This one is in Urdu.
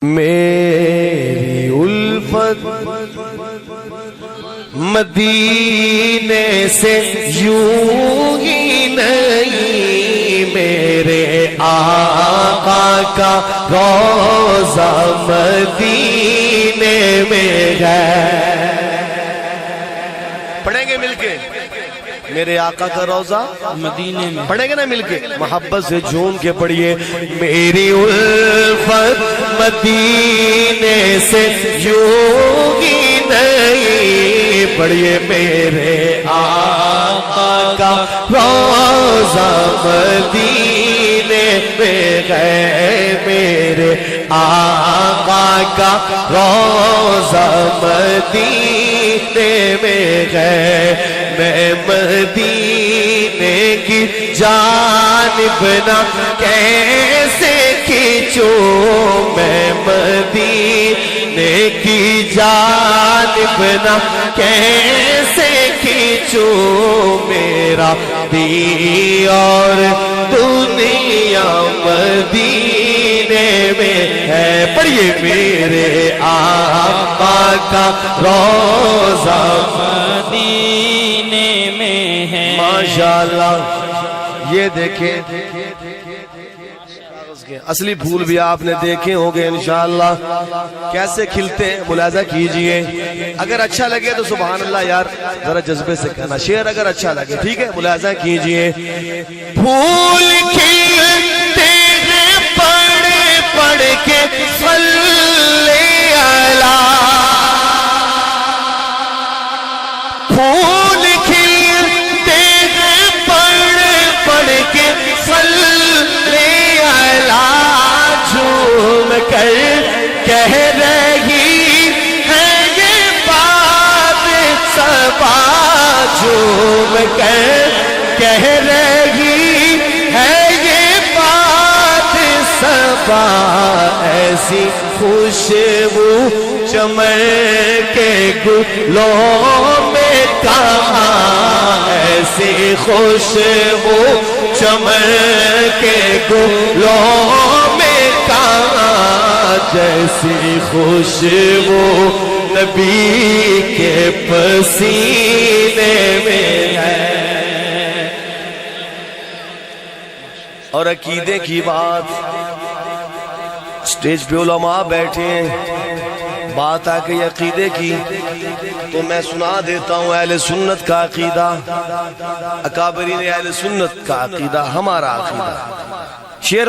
میری الفت مدینے سے یوں ہی نہیں، میرے آقا کا روضہ مدینے میں ہے۔ پڑھیں گے مل کے میرے آقا کا روضہ مدینے میں، پڑھیں گے نا مل کے، محبت سے جھوم کے پڑھیے۔ میری الفت مدینے سے یوں ہی نہیں، پڑھیے میرے آقا کا روضہ مدینے میں ہے، میرے آقا کا روضہ مدینے میں ہے۔ میں مدینے کی جانب نہ کیسے کھینچوں، میں مدینے کی جانب نہ کیسے کھینچوں، میرا دین اور دنیا مدینے میں ہے۔ پڑھیے میرے آقا کا روضہ مدینے میں ہے۔ ماشاءاللہ، یہ دیکھیں اصلی پھول بھی آپ نے دیکھے ہوں گے انشاءاللہ کیسے کھلتے ہیں، ملاحظہ کیجئے۔ اگر اچھا لگے تو سبحان اللہ یار ذرا جذبے سے کہنا، شعر اگر اچھا لگے ٹھیک ہے، ملاحظہ کیجئے۔ پھول کھلتے ہیں پڑھ پڑھ کے صلی اللہ، پھول کھلتے ہیں پڑھ پڑھ کے صلی اللہ، جھوم کر کہہ رہی ہے یہ بات صبا، جھوم کر کہہ رہی ہے یہ بات صبا، ایسی خوشبو چمن کے گلوں میں کہاں، ایسی خوشبو چمن کے گلوں میں کہاں، جیسی خوشبو نبی کے پسینے میں ہے۔ اور عقیدے کی بات، سٹیج پہ علماء بیٹھے ہیں، بات آ گئی عقیدے کی تو میں سنا دیتا ہوں اہل سنت کا عقیدہ، اکابرین اہل سنت کا عقیدہ، ہمارا عقیدہ۔ شعر